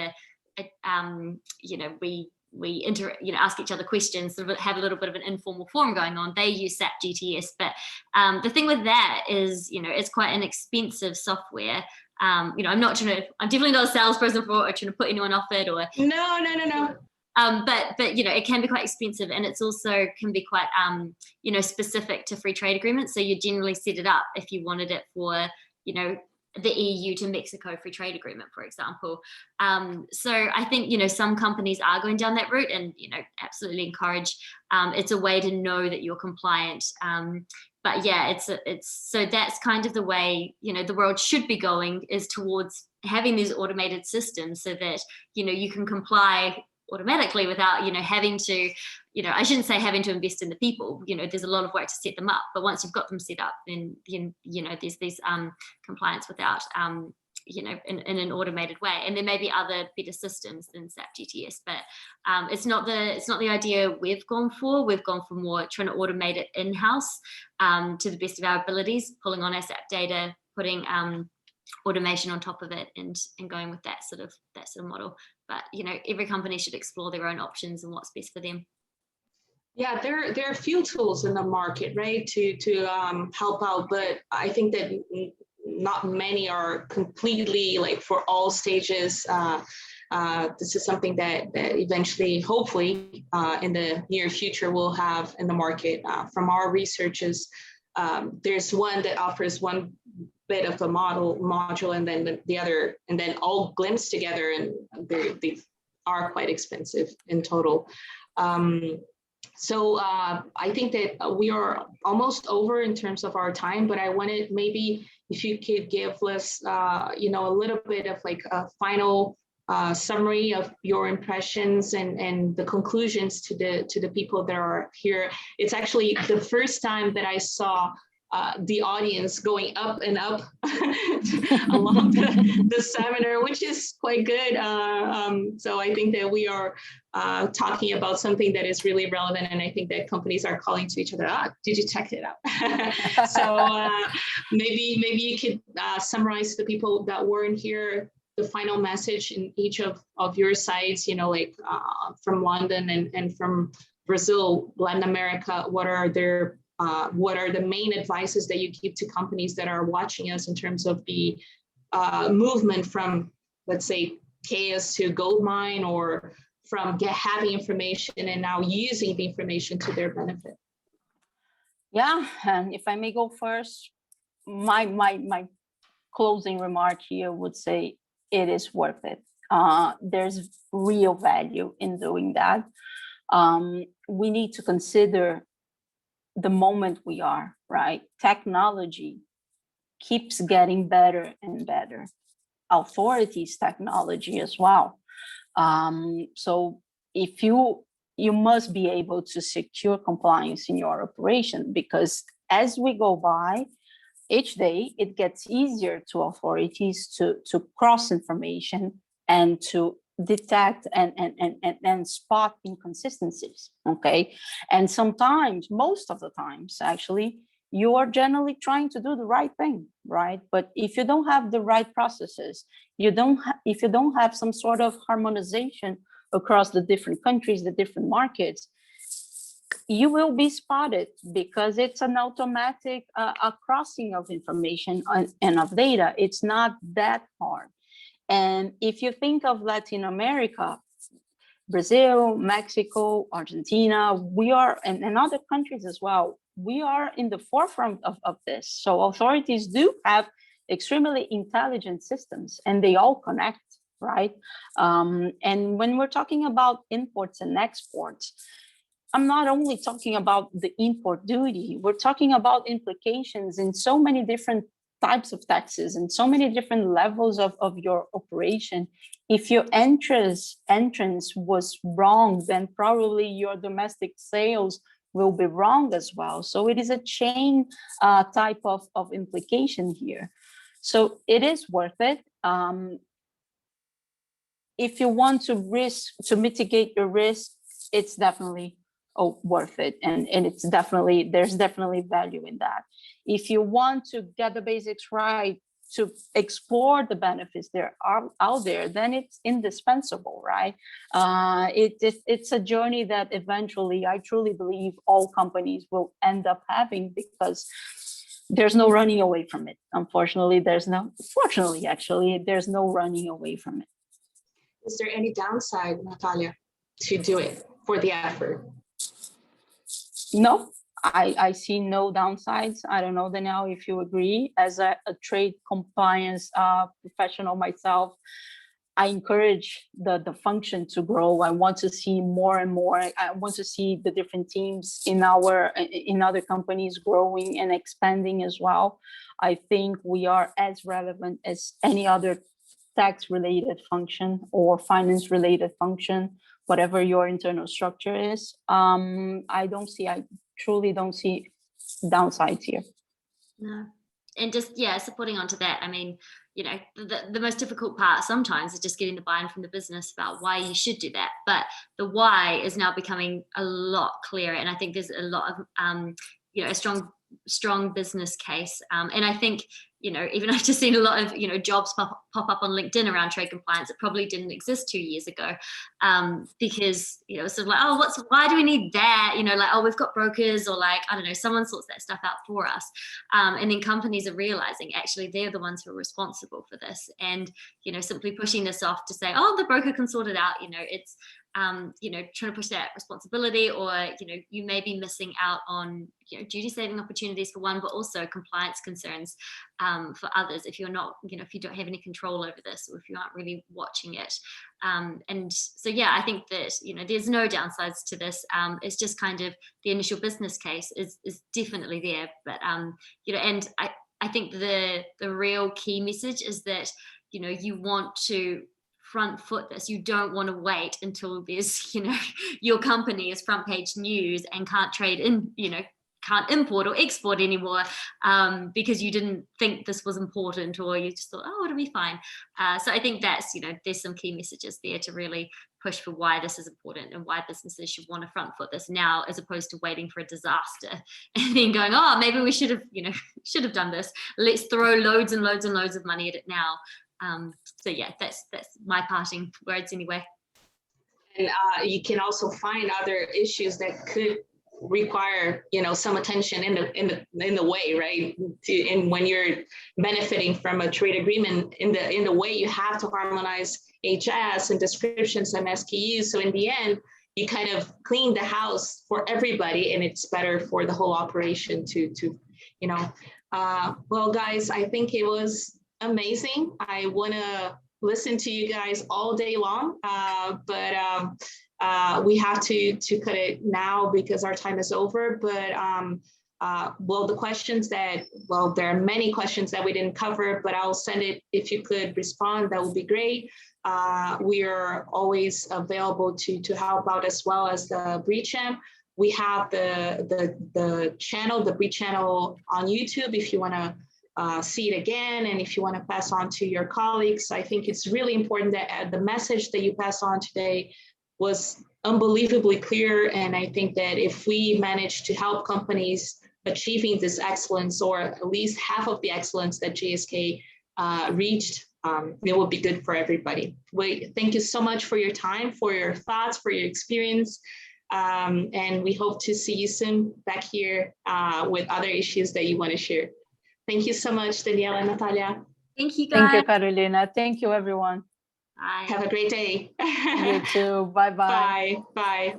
we ask each other questions, sort of have a little bit of an informal forum going on. They use SAP GTS, but the thing with that is, it's quite an expensive software. I'm definitely not a salesperson for it or trying to put anyone off it or No. But it can be quite expensive, and it's also can be quite specific to free trade agreements. So you generally set it up if you wanted it for the EU to Mexico free trade agreement, for example. So I think, some companies are going down that route and, absolutely encourage. It's a way to know that you're compliant. But yeah, so that's kind of the way, the world should be going, is towards having these automated systems so that, you can comply automatically without, having to, I shouldn't say having to invest in the people, there's a lot of work to set them up, but once you've got them set up, then there's these compliance without, in an automated way. And there may be other better systems than SAP GTS, but it's not the idea we've gone for. We've gone for more trying to automate it in-house to the best of our abilities, pulling on our SAP data, putting automation on top of it and going with that sort of model. But every company should explore their own options and what's best for them. Yeah, there are a few tools in the market, right, to help out, but I think that not many are completely like for all stages. This is something that eventually, hopefully, in the near future, we'll have in the market. From our researches, there's one that offers one bit of the module and then the other, and then all glimpsed together, and they are quite expensive in total. So I think that we are almost over in terms of our time, but I wanted maybe if you could give us, a little bit of like a final summary of your impressions and the conclusions to the people that are here. It's actually the first time that I saw the audience going up and up along the seminar, which is quite good. So I think that we are talking about something that is really relevant, and I think that companies are calling to each other, did you check it out? So maybe you could summarize the people that weren't here, the final message in each of your sites, from London and from Brazil, Latin America. What are the main advices that you give to companies that are watching us in terms of the movement from, let's say, chaos to gold mine, or from having information and now using the information to their benefit? Yeah, and if I may go first, my closing remark here would say it is worth it. There's real value in doing that. We need to consider the moment we are, right? Technology keeps getting better and better. Authorities' technology as well. So if you must be able to secure compliance in your operation, because as we go by, each day it gets easier to authorities to cross information and to detect and spot inconsistencies, okay? And sometimes, most of the times actually, you are generally trying to do the right thing, right? But if you don't have the right processes, if you don't have some sort of harmonization across the different countries, the different markets, you will be spotted, because it's an automatic crossing of information and of data. It's not that hard. And if you think of Latin America, Brazil, Mexico, Argentina, we are, and other countries as well, we are in the forefront of this. So authorities do have extremely intelligent systems, and they all connect, right? And when we're talking about imports and exports, I'm not only talking about the import duty, we're talking about implications in so many different types of taxes and so many different levels of your operation. If your entrance was wrong, then probably your domestic sales will be wrong as well. So it is a chain type of implication here. So it is worth it. If you want to mitigate your risk, it's definitely worth it. And it's there's definitely value in that. If you want to get the basics right, to explore the benefits there are out there, then it's indispensable, right? It's a journey that eventually, I truly believe, all companies will end up having, because there's no running away from it. Fortunately, there's no running away from it. Is there any downside, Natalia, to do it for the effort? No, I see no downsides. I don't know, Danielle, if you agree. As a trade compliance professional myself, I encourage the function to grow. I want to see more and more. I want to see the different teams in other companies growing and expanding as well. I think we are as relevant as any other tax-related function or finance-related function, whatever your internal structure is. I truly don't see downsides here. No. And just, supporting onto that, I mean, the most difficult part sometimes is just getting the buy-in from the business about why you should do that. But the why is now becoming a lot clearer. And I think there's a lot of, a strong business case. And I think, even I've just seen a lot of, jobs pop up on LinkedIn around trade compliance that probably didn't exist 2 years ago, because, it's sort of like, why do we need that? We've got brokers, or I don't know, someone sorts that stuff out for us. And then companies are realizing actually they're the ones who are responsible for this. And, simply pushing this off to say, the broker can sort it out, it's, trying to push that responsibility, or, you may be missing out on, duty saving opportunities for one, but also compliance concerns for others if you're not, if you don't have any control over this, or if you aren't really watching it. And so, I think that, there's no downsides to this. It's just kind of the initial business case is definitely there. But, and I think the real key message is that, you want to front foot this. You don't want to wait until there's, your company is front page news and can't trade in, can't import or export anymore, because you didn't think this was important, or you just thought, it'll be fine. So I think that's, there's some key messages there to really push for why this is important and why businesses should want to front foot this now, as opposed to waiting for a disaster and then going, maybe we should have done this. Let's throw loads and loads and loads of money at it now. So that's my parting words anyway. And you can also find other issues that could require, some attention in the way, right? And when you're benefiting from a trade agreement, in the way you have to harmonize HS and descriptions and SKUs. So in the end, you kind of clean the house for everybody, and it's better for the whole operation to well, guys, I think it was amazing. I want to listen to you guys all day long, but we have to cut it now because our time is over. But the questions there are many questions that we didn't cover, but I'll send it. If you could respond, that would be great. We are always available to help out, as well as the Britcham. We have the channel, the Brit channel on YouTube, if you want to see it again, and if you want to pass on to your colleagues. I think it's really important that the message that you pass on today was unbelievably clear, and I think that if we manage to help companies achieving this excellence, or at least half of the excellence that GSK reached, it will be good for everybody. Thank you so much for your time, for your thoughts, for your experience, and we hope to see you soon back here with other issues that you want to share. Thank you so much, Danielle and Natalia. Thank you, guys. Thank you, Carolina. Thank you, everyone. Bye. Have a great day. You too. Bye-bye. Bye. Bye.